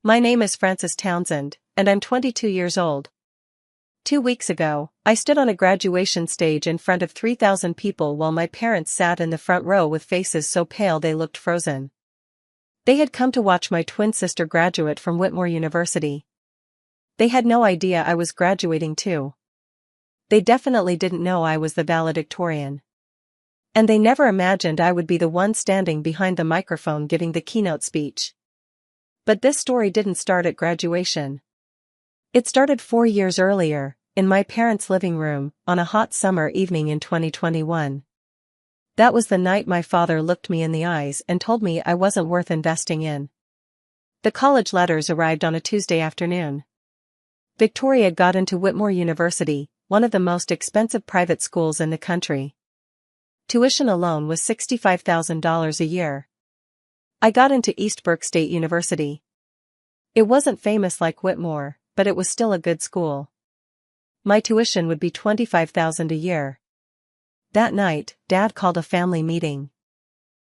My name is Frances Townsend, and I'm 22 years old. 2 weeks ago, I stood on a graduation stage in front of 3,000 people while my parents sat in the front row with faces so pale they looked frozen. They had come to watch my twin sister graduate from Whitmore University. They had no idea I was graduating too. They definitely didn't know I was the valedictorian. And they never imagined I would be the one standing behind the microphone giving the keynote speech. But this story didn't start at graduation. It started 4 years earlier, in my parents' living room, on a hot summer evening in 2021. That was the night my father looked me in the eyes and told me I wasn't worth investing in. The college letters arrived on a Tuesday afternoon. Victoria got into Whitmore University, one of the most expensive private schools in the country. Tuition alone was $65,000 a year. I got into East Berks State University. It wasn't famous like Whitmore, but it was still a good school. My tuition would be $25,000 a year. That night, Dad called a family meeting.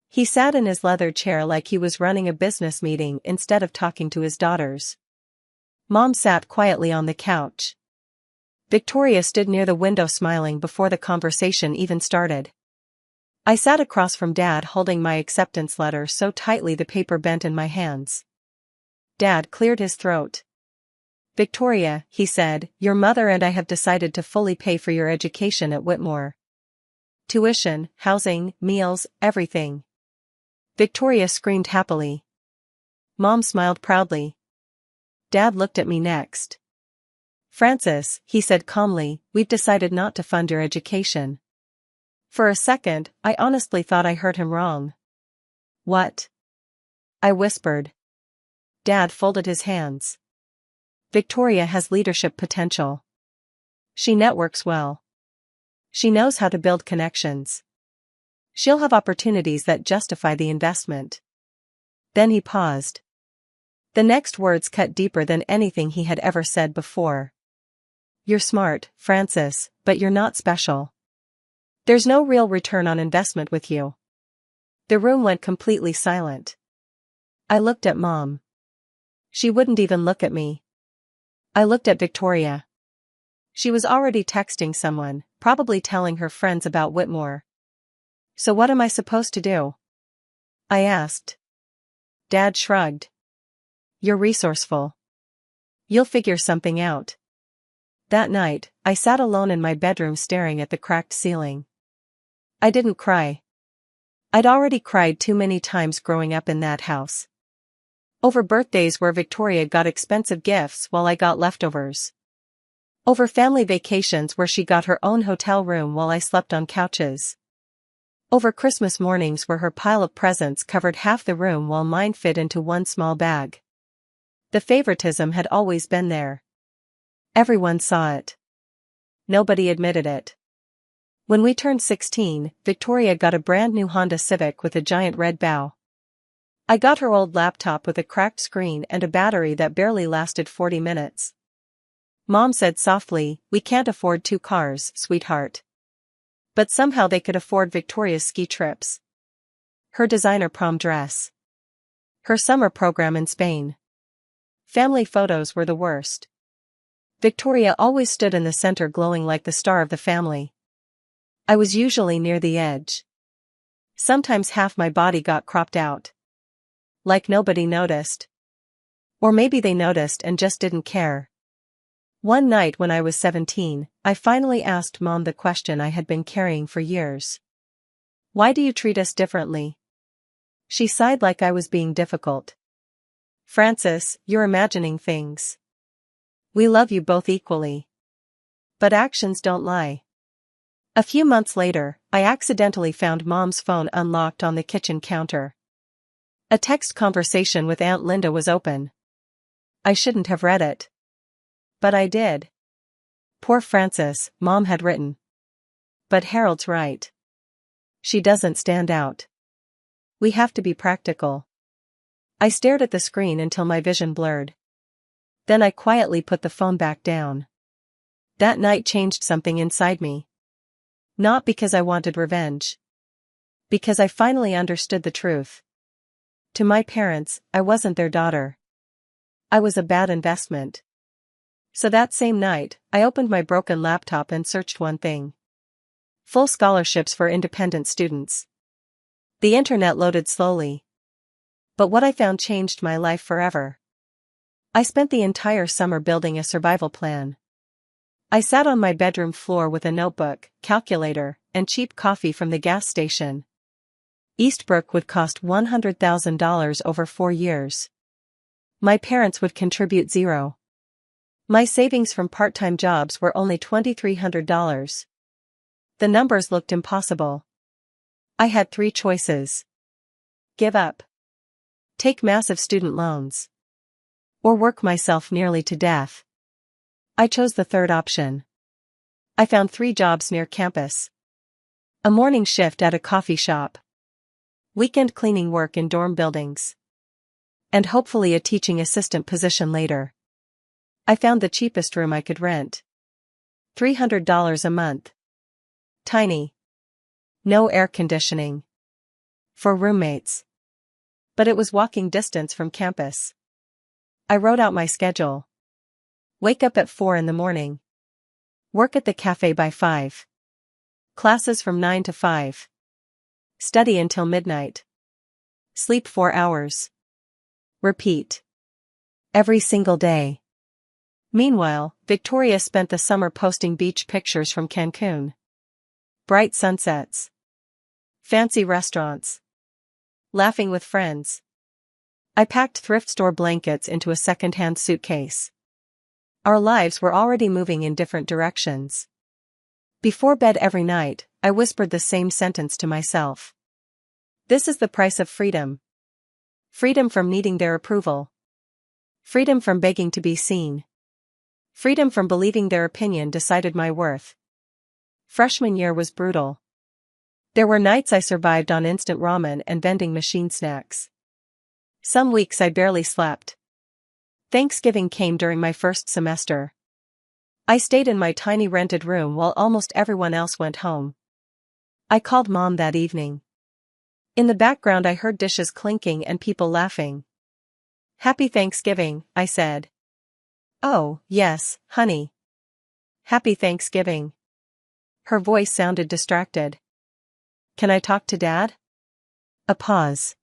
He sat in his leather chair like he was running a business meeting instead of talking to his daughters. Mom sat quietly on the couch. Victoria stood near the window smiling before the conversation even started. I sat across from Dad holding my acceptance letter so tightly the paper bent in my hands. Dad cleared his throat. "Victoria," he said, "your mother and I have decided to fully pay for your education at Whitmore. Tuition, housing, meals, everything." Victoria screamed happily. Mom smiled proudly. Dad looked at me next. "Frances," he said calmly, "we've decided not to fund your education." For a second, I honestly thought I heard him wrong. "What?" I whispered. Dad folded his hands. "Victoria has leadership potential. She networks well. She knows how to build connections. She'll have opportunities that justify the investment." Then he paused. The next words cut deeper than anything he had ever said before. "You're smart, Frances, but you're not special. There's no real return on investment with you." The room went completely silent. I looked at Mom. She wouldn't even look at me. I looked at Victoria. She was already texting someone, probably telling her friends about Whitmore. "So what am I supposed to do?" I asked. Dad shrugged. "You're resourceful. You'll figure something out." That night, I sat alone in my bedroom staring at the cracked ceiling. I didn't cry. I'd already cried too many times growing up in that house. Over birthdays where Victoria got expensive gifts while I got leftovers. Over family vacations where she got her own hotel room while I slept on couches. Over Christmas mornings where her pile of presents covered half the room while mine fit into one small bag. The favoritism had always been there. Everyone saw it. Nobody admitted it. When we turned 16, Victoria got a brand new Honda Civic with a giant red bow. I got her old laptop with a cracked screen and a battery that barely lasted 40 minutes. Mom said softly, "We can't afford 2 cars, sweetheart." But somehow they could afford Victoria's ski trips. Her designer prom dress. Her summer program in Spain. Family photos were the worst. Victoria always stood in the center glowing like the star of the family. I was usually near the edge. Sometimes half my body got cropped out. Like nobody noticed. Or maybe they noticed and just didn't care. One night when I was 17, I finally asked Mom the question I had been carrying for years. "Why do you treat us differently?" She sighed like I was being difficult. "Frances, you're imagining things. We love you both equally. But actions don't lie." A few months later, I accidentally found Mom's phone unlocked on the kitchen counter. A text conversation with Aunt Linda was open. I shouldn't have read it. But I did. "Poor Frances," Mom had written. "But Harold's right. She doesn't stand out. We have to be practical." I stared at the screen until my vision blurred. Then I quietly put the phone back down. That night changed something inside me. Not because I wanted revenge. Because I finally understood the truth. To my parents, I wasn't their daughter. I was a bad investment. So that same night, I opened my broken laptop and searched one thing. Full scholarships for independent students. The internet loaded slowly. But what I found changed my life forever. I spent the entire summer building a survival plan. I sat on my bedroom floor with a notebook, calculator, and cheap coffee from the gas station. Eastbrook would cost $100,000 over 4 years. My parents would contribute zero. My savings from part-time jobs were only $2,300. The numbers looked impossible. I had 3 choices. Give up. Take massive student loans. Or work myself nearly to death. I chose the third option. I found 3 jobs near campus. A morning shift at a coffee shop. Weekend cleaning work in dorm buildings. And hopefully a teaching assistant position later. I found the cheapest room I could rent. $300 a month. Tiny. No air conditioning. For roommates. But it was walking distance from campus. I wrote out my schedule. Wake up at 4 in the morning. Work at the cafe by 5. Classes from 9 to 5. Study until midnight. Sleep 4 hours. Repeat. Every single day. Meanwhile, Victoria spent the summer posting beach pictures from Cancun. Bright sunsets. Fancy restaurants. Laughing with friends. I packed thrift store blankets into a second-hand suitcase. Our lives were already moving in different directions. Before bed every night, I whispered the same sentence to myself. This is the price of freedom. Freedom from needing their approval. Freedom from begging to be seen. Freedom from believing their opinion decided my worth. Freshman year was brutal. There were nights I survived on instant ramen and vending machine snacks. Some weeks I barely slept. Thanksgiving came during my first semester. I stayed in my tiny rented room while almost everyone else went home. I called Mom that evening. In the background I heard dishes clinking and people laughing. Happy Thanksgiving, I said. Oh, yes, honey. Happy Thanksgiving. Her voice sounded distracted. Can I talk to Dad? A pause.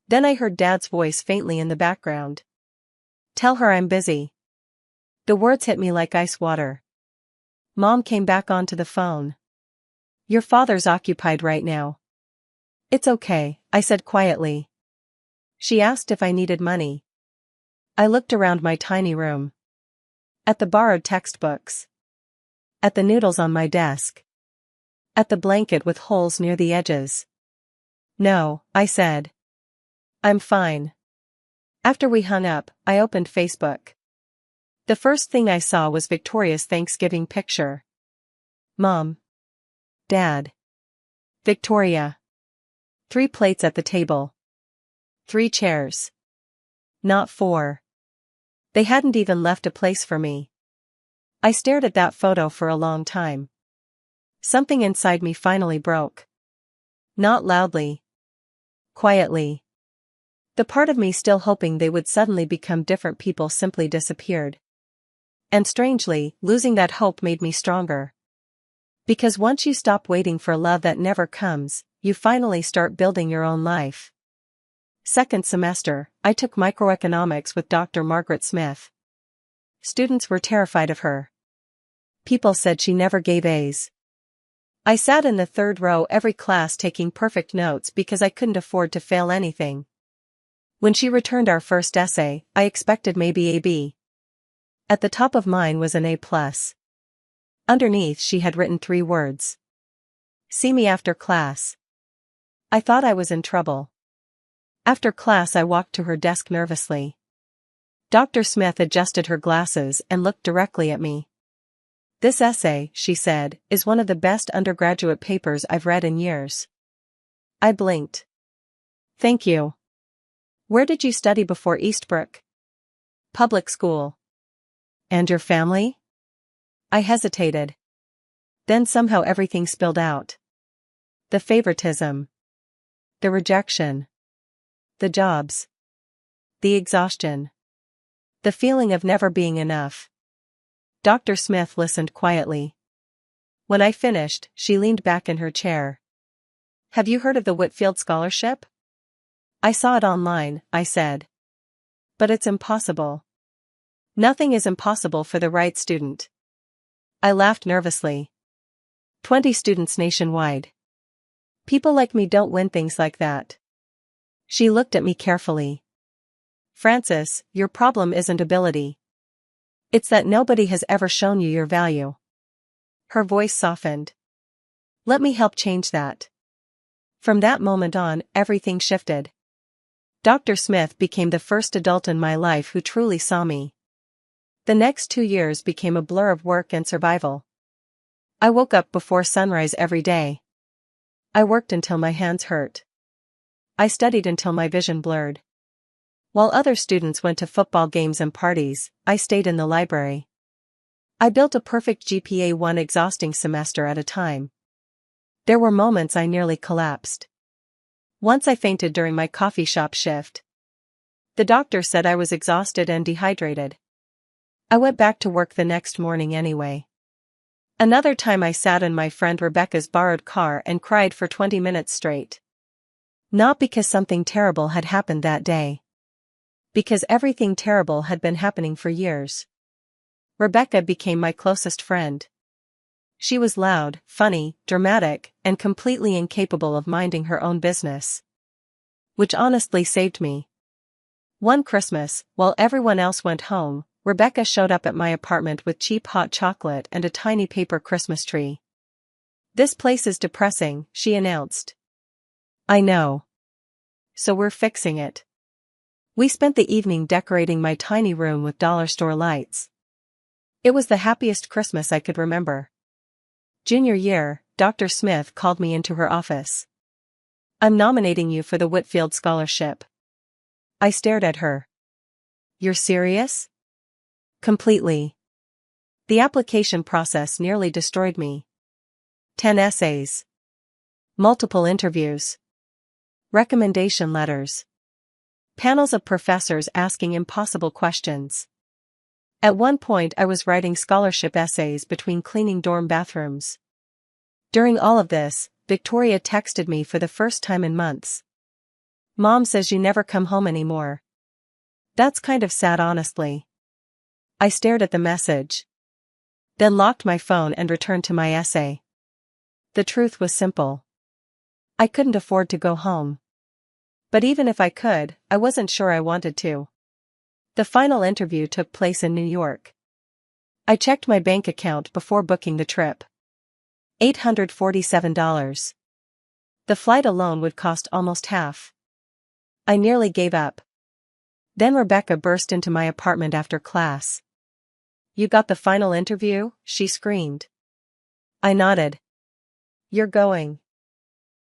Then I heard Dad's voice faintly in the background. Tell her I'm busy. The words hit me like ice water. Mom came back onto the phone. Your father's occupied right now. It's okay, I said quietly. She asked if I needed money. I looked around my tiny room. At the borrowed textbooks. At the noodles on my desk. At the blanket with holes near the edges. No, I said. I'm fine. After we hung up, I opened Facebook. The first thing I saw was Victoria's Thanksgiving picture. Mom. Dad. Victoria. 3 plates at the table. 3 chairs. Not 4. They hadn't even left a place for me. I stared at that photo for a long time. Something inside me finally broke. Not loudly. Quietly. The part of me still hoping they would suddenly become different people simply disappeared. And strangely, losing that hope made me stronger. Because once you stop waiting for love that never comes, you finally start building your own life. Second semester, I took microeconomics with Dr. Margaret Smith. Students were terrified of her. People said she never gave A's. I sat in the 3rd row every class taking perfect notes because I couldn't afford to fail anything. When she returned our first essay, I expected maybe a B. At the top of mine was an A+. Underneath she had written 3 words. See me after class. I thought I was in trouble. After class I walked to her desk nervously. Dr. Smith adjusted her glasses and looked directly at me. This essay, she said, is one of the best undergraduate papers I've read in years. I blinked. Thank you. Where did you study before Eastbrook? Public school. And your family? I hesitated. Then somehow everything spilled out. The favoritism. The rejection. The jobs. The exhaustion. The feeling of never being enough. Dr. Smith listened quietly. When I finished, she leaned back in her chair. Have you heard of the Whitfield Scholarship? I saw it online, I said. But it's impossible. Nothing is impossible for the right student. I laughed nervously. 20 students nationwide. People like me don't win things like that. She looked at me carefully. Francis, your problem isn't ability. It's that nobody has ever shown you your value. Her voice softened. Let me help change that. From that moment on, everything shifted. Dr. Smith became the first adult in my life who truly saw me. The next 2 years became a blur of work and survival. I woke up before sunrise every day. I worked until my hands hurt. I studied until my vision blurred. While other students went to football games and parties, I stayed in the library. I built a perfect GPA one exhausting semester at a time. There were moments I nearly collapsed. Once I fainted during my coffee shop shift. The doctor said I was exhausted and dehydrated. I went back to work the next morning anyway. Another time I sat in my friend Rebecca's borrowed car and cried for 20 minutes straight. Not because something terrible had happened that day. Because everything terrible had been happening for years. Rebecca became my closest friend. She was loud, funny, dramatic, and completely incapable of minding her own business. Which honestly saved me. One Christmas, while everyone else went home, Rebecca showed up at my apartment with cheap hot chocolate and a tiny paper Christmas tree. This place is depressing, she announced. I know. So we're fixing it. We spent the evening decorating my tiny room with dollar store lights. It was the happiest Christmas I could remember. Junior year, Dr. Smith called me into her office. I'm nominating you for the Whitfield Scholarship. I stared at her. You're serious? Completely. The application process nearly destroyed me. 10 essays. Multiple interviews. Recommendation letters. Panels of professors asking impossible questions. At one point I was writing scholarship essays between cleaning dorm bathrooms. During all of this, Victoria texted me for the first time in months. Mom says you never come home anymore. That's kind of sad honestly. I stared at the message. Then locked my phone and returned to my essay. The truth was simple. I couldn't afford to go home. But even if I could, I wasn't sure I wanted to. The final interview took place in New York. I checked my bank account before booking the trip. $847. The flight alone would cost almost half. I nearly gave up. Then Rebecca burst into my apartment after class. You got the final interview? She screamed. I nodded. You're going.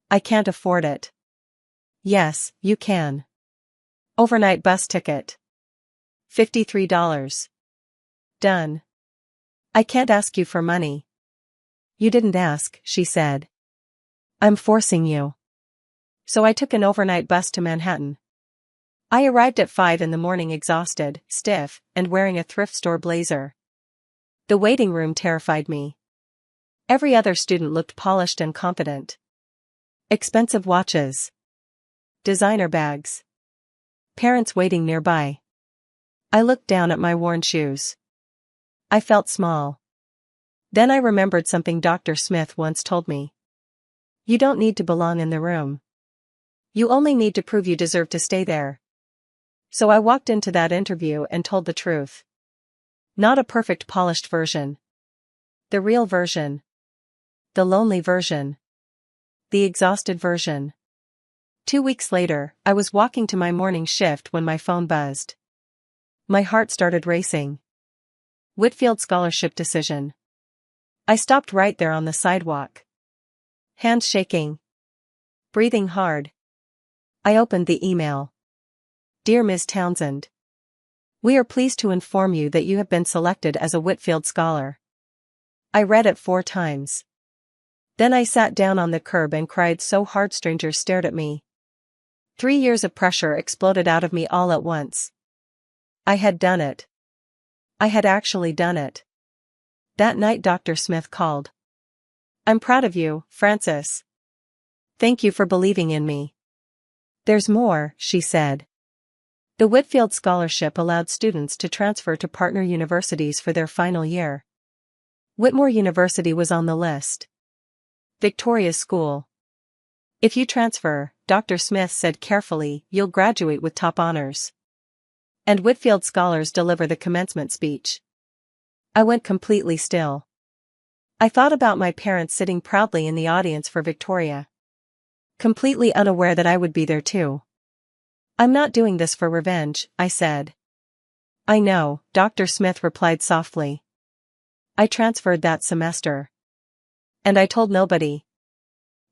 I can't afford it. Yes, you can. Overnight bus ticket. $53. Done. I can't ask you for money. You didn't ask, she said. I'm forcing you. So I took an overnight bus to Manhattan. I arrived at 5 in the morning exhausted, stiff, and wearing a thrift store blazer. The waiting room terrified me. Every other student looked polished and confident. Expensive watches. Designer bags. Parents waiting nearby. I looked down at my worn shoes. I felt small. Then I remembered something Dr. Smith once told me. You don't need to belong in the room. You only need to prove you deserve to stay there. So I walked into that interview and told the truth. Not a perfect polished version. The real version. The lonely version. The exhausted version. 2 weeks later, I was walking to my morning shift when my phone buzzed. My heart started racing. Whitfield Scholarship decision. I stopped right there on the sidewalk. Hands shaking. Breathing hard. I opened the email. Dear Ms. Townsend. We are pleased to inform you that you have been selected as a Whitfield Scholar. I read it 4 times. Then I sat down on the curb and cried so hard strangers stared at me. 3 years of pressure exploded out of me all at once. I had done it. I had actually done it. That night Dr. Smith called. "I'm proud of you, Francis. Thank you for believing in me." "There's more," she said. The Whitfield Scholarship allowed students to transfer to partner universities for their final year. Whitmore University was on the list. Victoria's school. "If you transfer," Dr. Smith said carefully, "you'll graduate with top honors. And Whitfield scholars deliver the commencement speech." I went completely still. I thought about my parents sitting proudly in the audience for Victoria. Completely unaware that I would be there too. "I'm not doing this for revenge," I said. "I know," Dr. Smith replied softly. "I transferred that semester. And I told nobody."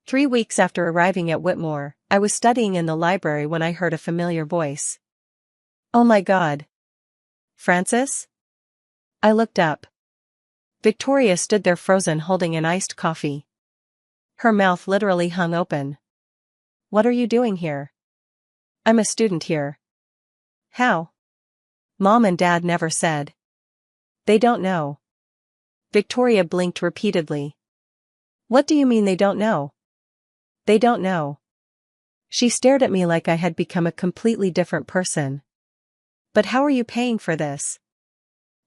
3 weeks after arriving at Whitmore, I was studying in the library when I heard a familiar voice. "Oh my God. Francis?" I looked up. Victoria stood there frozen holding an iced coffee. Her mouth literally hung open. "What are you doing here?" "I'm a student here." "How?" "Mom and Dad never said." "They don't know." Victoria blinked repeatedly. "What do you mean they don't know?" "They don't know." She stared at me like I had become a completely different person. "But how are you paying for this?"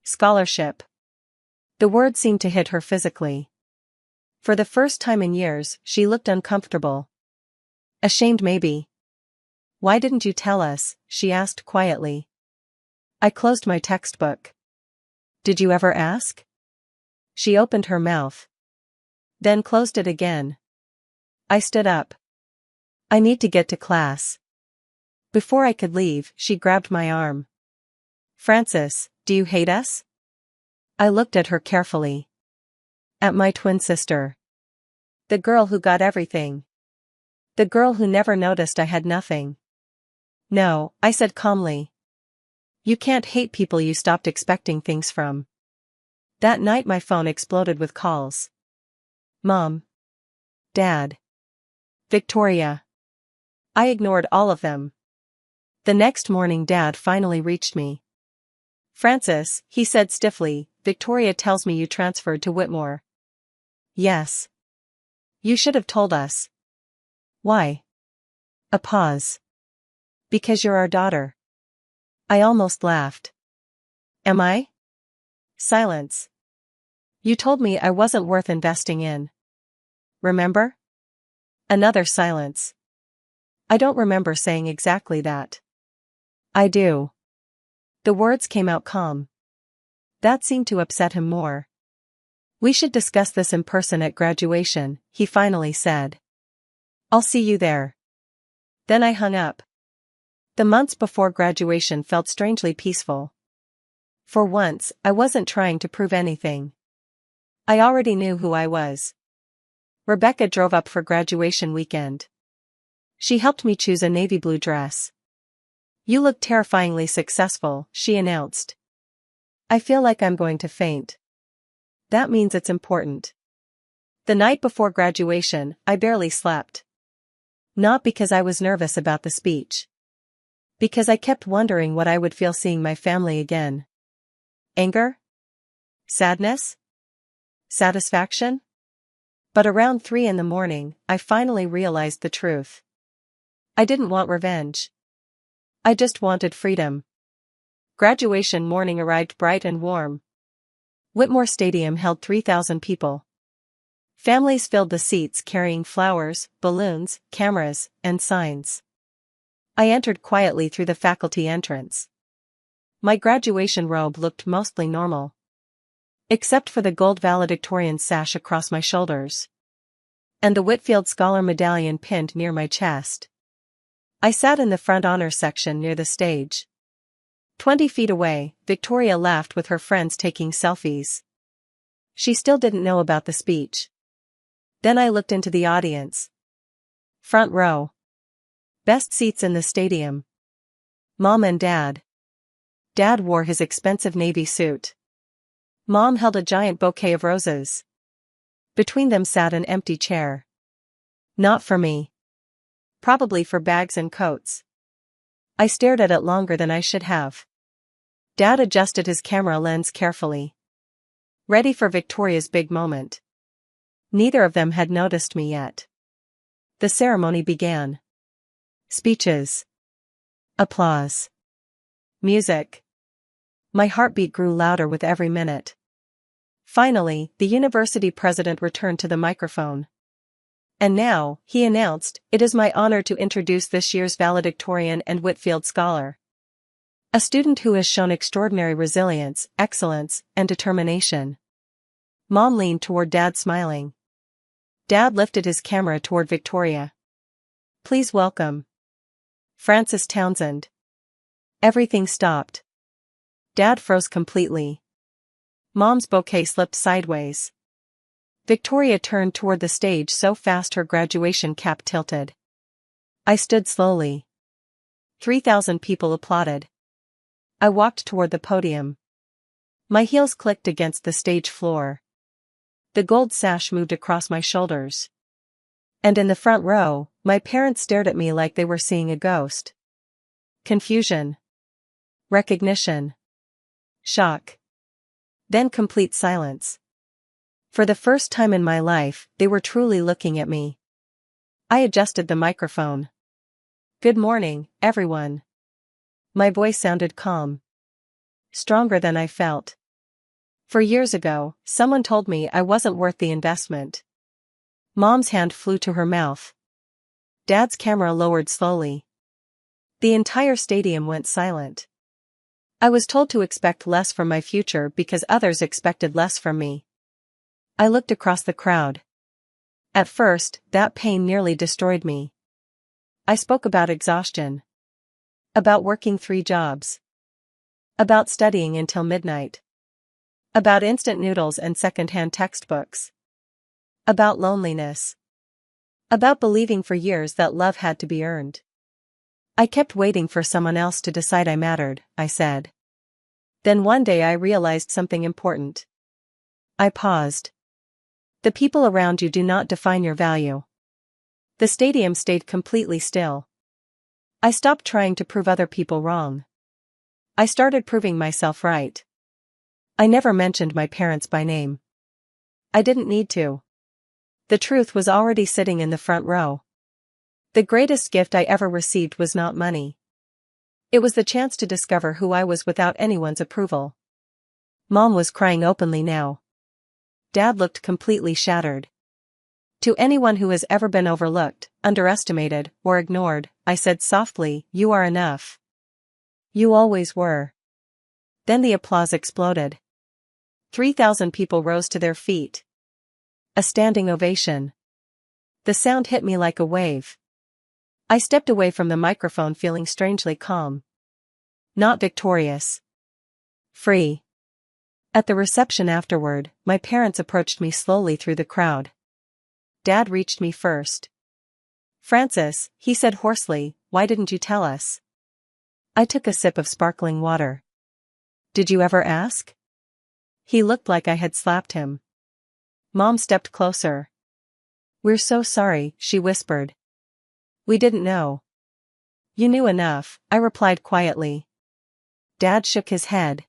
"Scholarship." The word seemed to hit her physically. For the first time in years, she looked uncomfortable. Ashamed maybe. "Why didn't you tell us?" she asked quietly. I closed my textbook. "Did you ever ask?" She opened her mouth. Then closed it again. I stood up. "I need to get to class." Before I could leave, she grabbed my arm. "Francis, do you hate us?" I looked at her carefully. At my twin sister. The girl who got everything. The girl who never noticed I had nothing. "No," I said calmly. "You can't hate people you stopped expecting things from." That night my phone exploded with calls. Mom. Dad. Victoria. I ignored all of them. The next morning Dad finally reached me. "Francis," he said stiffly, "Victoria tells me you transferred to Whitmore." "Yes." "You should have told us." "Why?" A pause. "Because you're our daughter." I almost laughed. "Am I?" Silence. "You told me I wasn't worth investing in. Remember?" Another silence. "I don't remember saying exactly that." "I do." The words came out calm. That seemed to upset him more. "We should discuss this in person at graduation," he finally said. "I'll see you there." Then I hung up. The months before graduation felt strangely peaceful. For once, I wasn't trying to prove anything. I already knew who I was. Rebecca drove up for graduation weekend. She helped me choose a navy blue dress. "You look terrifyingly successful," she announced. "I feel like I'm going to faint." That means it's important. The night before graduation, I barely slept. Not because I was nervous about the speech. Because I kept wondering what I would feel seeing my family again. Anger? Sadness? Satisfaction? But around 3 in the morning, I finally realized the truth. I didn't want revenge. I just wanted freedom. Graduation morning arrived bright and warm. Whitmore Stadium held 3,000 people. Families filled the seats carrying flowers, balloons, cameras, and signs. I entered quietly through the faculty entrance. My graduation robe looked mostly normal. Except for the gold valedictorian sash across my shoulders. And the Whitfield Scholar medallion pinned near my chest. I sat in the front honors section near the stage. 20 feet away, Victoria laughed with her friends taking selfies. She still didn't know about the speech. Then I looked into the audience. Front row. Best seats in the stadium. Mom and Dad. Dad wore his expensive navy suit. Mom held a giant bouquet of roses. Between them sat an empty chair. Not for me. Probably for bags and coats. I stared at it longer than I should have. Dad adjusted his camera lens carefully, ready for Victoria's big moment. Neither of them had noticed me yet. The ceremony began. Speeches. Applause. Music. My heartbeat grew louder with every minute. Finally, the university president returned to the microphone. And now, he announced, it is my honor to introduce this year's valedictorian and Whitfield Scholar. A student who has shown extraordinary resilience, excellence, and determination. Mom leaned toward Dad smiling. Dad lifted his camera toward Victoria. Please welcome Frances Townsend. Everything stopped. Dad froze completely. Mom's bouquet slipped sideways. Victoria turned toward the stage so fast her graduation cap tilted. I stood slowly. 3,000 people applauded. I walked toward the podium. My heels clicked against the stage floor. The gold sash moved across my shoulders. And in the front row, my parents stared at me like they were seeing a ghost. Confusion. Recognition. Shock. Then complete silence. For the first time in my life, they were truly looking at me. I adjusted the microphone. Good morning, everyone. My voice sounded calm. Stronger than I felt. For years ago, someone told me I wasn't worth the investment. Mom's hand flew to her mouth. Dad's camera lowered slowly. The entire stadium went silent. I was told to expect less from my future because others expected less from me. I looked across the crowd. At first, that pain nearly destroyed me. I spoke about exhaustion. About working 3 jobs. About studying until midnight. About instant noodles and second-hand textbooks. About loneliness. About believing for years that love had to be earned. I kept waiting for someone else to decide I mattered, I said. Then one day I realized something important. I paused. The people around you do not define your value. The stadium stayed completely still. I stopped trying to prove other people wrong. I started proving myself right. I never mentioned my parents by name. I didn't need to. The truth was already sitting in the front row. The greatest gift I ever received was not money. It was the chance to discover who I was without anyone's approval. Mom was crying openly now. Dad looked completely shattered. To anyone who has ever been overlooked, underestimated, or ignored, I said softly, "You are enough. You always were." Then the applause exploded. 3,000 people rose to their feet. A standing ovation. The sound hit me like a wave. I stepped away from the microphone feeling strangely calm. Not victorious. Free. At the reception afterward, my parents approached me slowly through the crowd. Dad reached me first. "Frances," he said hoarsely, "why didn't you tell us?" I took a sip of sparkling water. "Did you ever ask?" He looked like I had slapped him. Mom stepped closer. "We're so sorry," she whispered. "We didn't know." "You knew enough," I replied quietly. Dad shook his head.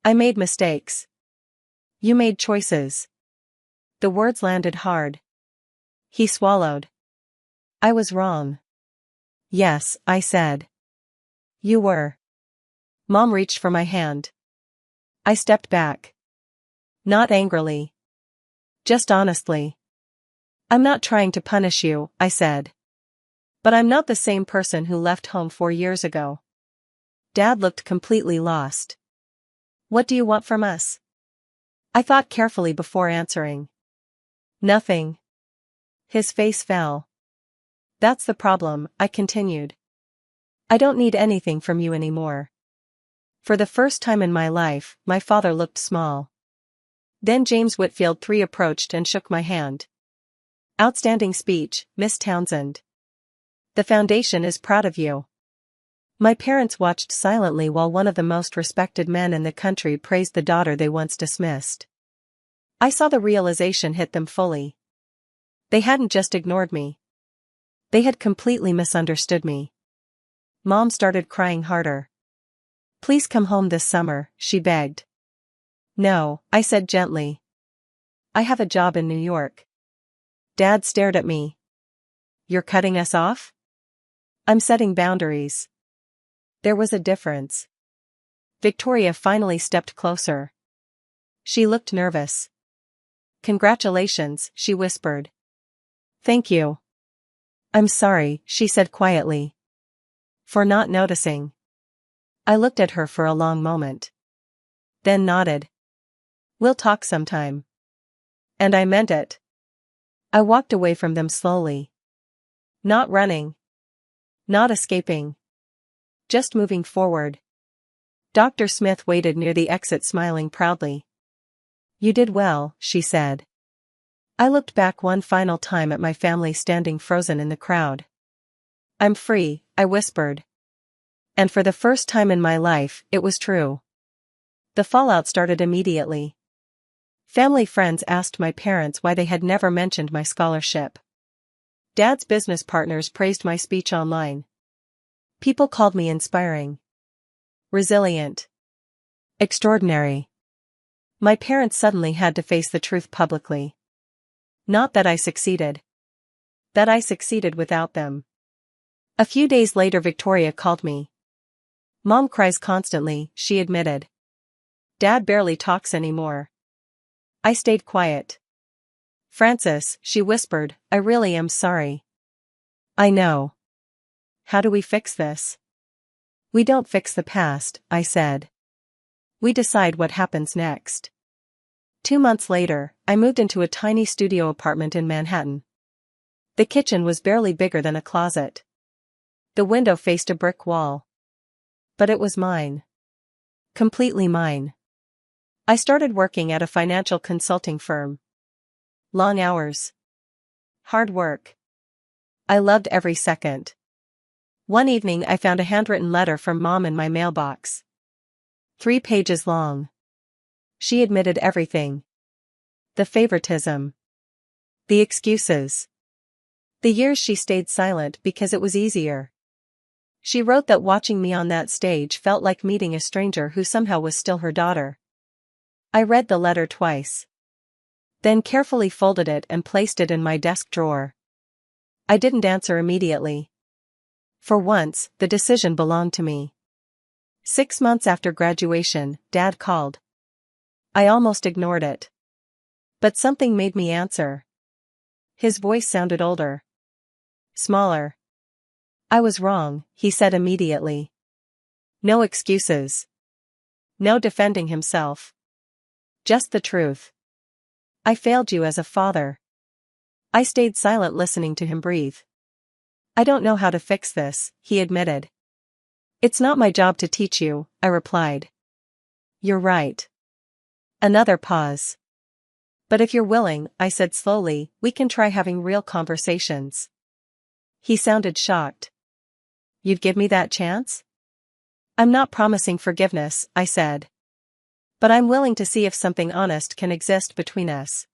"I made mistakes. You made choices." The words landed hard. He swallowed. "I was wrong." "Yes," I said. "You were." Mom reached for my hand. I stepped back. Not angrily. Just honestly. "I'm not trying to punish you," I said. "But I'm not the same person who left home 4 years ago." Dad looked completely lost. "What do you want from us?" I thought carefully before answering. "Nothing." His face fell. "That's the problem," I continued. "I don't need anything from you anymore." For the first time in my life, my father looked small. Then James Whitfield III approached and shook my hand. "Outstanding speech, Miss Townsend. The foundation is proud of you." My parents watched silently while one of the most respected men in the country praised the daughter they once dismissed. I saw the realization hit them fully. They hadn't just ignored me. They had completely misunderstood me. Mom started crying harder. Please come home this summer, she begged. No, I said gently. I have a job in New York. Dad stared at me. You're cutting us off? I'm setting boundaries. There was a difference. Victoria finally stepped closer. She looked nervous. Congratulations, she whispered. Thank you. I'm sorry, she said quietly. For not noticing. I looked at her for a long moment. Then nodded. We'll talk sometime. And I meant it. I walked away from them slowly. Not running. Not escaping. Just moving forward. Dr. Smith waited near the exit smiling proudly. You did well, she said. I looked back one final time at my family standing frozen in the crowd. I'm free, I whispered. And for the first time in my life, it was true. The fallout started immediately. Family friends asked my parents why they had never mentioned my scholarship. Dad's business partners praised my speech online. People called me inspiring. Resilient. Extraordinary. My parents suddenly had to face the truth publicly. Not that I succeeded. That I succeeded without them. A few days later Victoria called me. Mom cries constantly, she admitted. Dad barely talks anymore. I stayed quiet. Francis, she whispered, I really am sorry. I know. How do we fix this? We don't fix the past, I said. We decide what happens next. 2 months later, I moved into a tiny studio apartment in Manhattan. The kitchen was barely bigger than a closet. The window faced a brick wall. But it was mine. Completely mine. I started working at a financial consulting firm. Long hours. Hard work. I loved every second. One evening I found a handwritten letter from Mom in my mailbox. 3 pages long. She admitted everything. The favoritism. The excuses. The years she stayed silent because it was easier. She wrote that watching me on that stage felt like meeting a stranger who somehow was still her daughter. I read the letter twice. Then carefully folded it and placed it in my desk drawer. I didn't answer immediately. For once, the decision belonged to me. 6 months after graduation, Dad called. I almost ignored it. But something made me answer. His voice sounded older. Smaller. I was wrong, he said immediately. No excuses. No defending himself. Just the truth. I failed you as a father. I stayed silent listening to him breathe. I don't know how to fix this, he admitted. It's not my job to teach you, I replied. You're right. Another pause. But if you're willing, I said slowly, we can try having real conversations. He sounded shocked. You'd give me that chance? I'm not promising forgiveness, I said. But I'm willing to see if something honest can exist between us.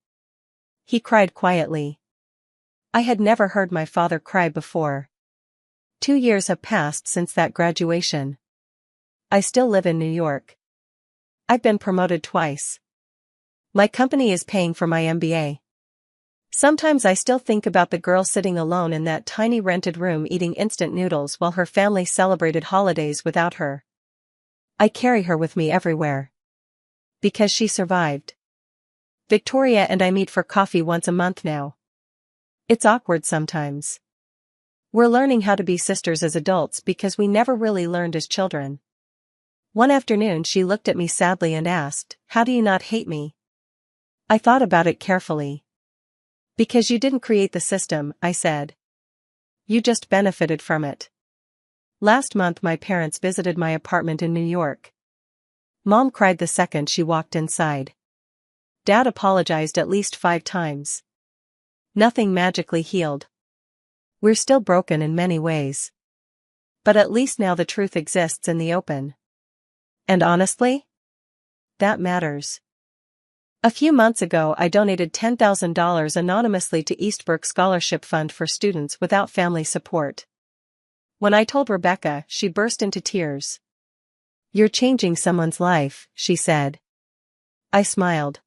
He cried quietly. I had never heard my father cry before. 2 years have passed since that graduation. I still live in New York. I've been promoted twice. My company is paying for my MBA. Sometimes I still think about the girl sitting alone in that tiny rented room eating instant noodles while her family celebrated holidays without her. I carry her with me everywhere. Because she survived. Victoria and I meet for coffee once a month now. It's awkward sometimes. We're learning how to be sisters as adults because we never really learned as children. One afternoon she looked at me sadly and asked, "How do you not hate me?" I thought about it carefully. Because you didn't create the system, I said. You just benefited from it. Last month my parents visited my apartment in New York. Mom cried the second she walked inside. Dad apologized at least 5 times. Nothing magically healed. We're still broken in many ways. But at least now the truth exists in the open. And honestly? That matters. A few months ago I donated $10,000 anonymously to Eastbrook Scholarship Fund for students without family support. When I told Rebecca, she burst into tears. You're changing someone's life, she said. I smiled.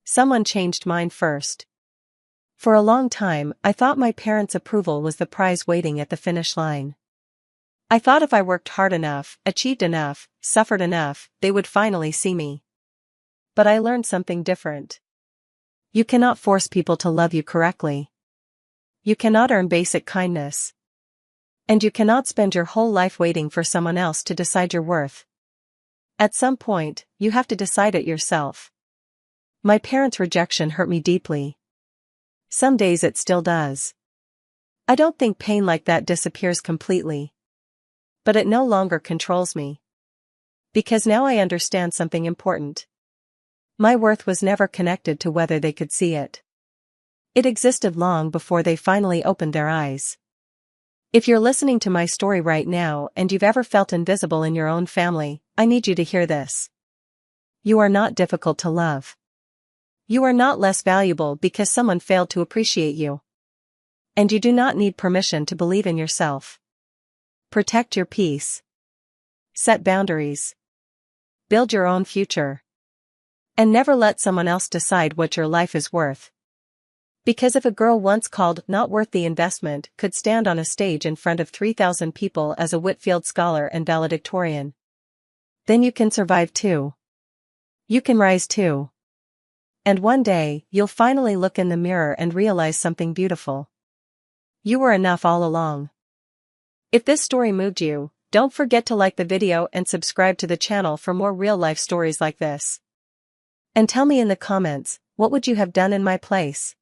Someone changed mine first. For a long time, I thought my parents' approval was the prize waiting at the finish line. I thought if I worked hard enough, achieved enough, suffered enough, they would finally see me. But I learned something different. You cannot force people to love you correctly. You cannot earn basic kindness. And you cannot spend your whole life waiting for someone else to decide your worth. At some point, you have to decide it yourself. My parents' rejection hurt me deeply. Some days it still does. I don't think pain like that disappears completely. But it no longer controls me. Because now I understand something important. My worth was never connected to whether they could see it. It existed long before they finally opened their eyes. If you're listening to my story right now and you've ever felt invisible in your own family, I need you to hear this. You are not difficult to love. You are not less valuable because someone failed to appreciate you. And you do not need permission to believe in yourself. Protect your peace. Set boundaries. Build your own future. And never let someone else decide what your life is worth. Because if a girl once called not worth the investment could stand on a stage in front of 3,000 people as a Whitfield scholar and valedictorian, then you can survive too. You can rise too. And one day, you'll finally look in the mirror and realize something beautiful. You were enough all along. If this story moved you, don't forget to like the video and subscribe to the channel for more real-life stories like this. And tell me in the comments, what would you have done in my place?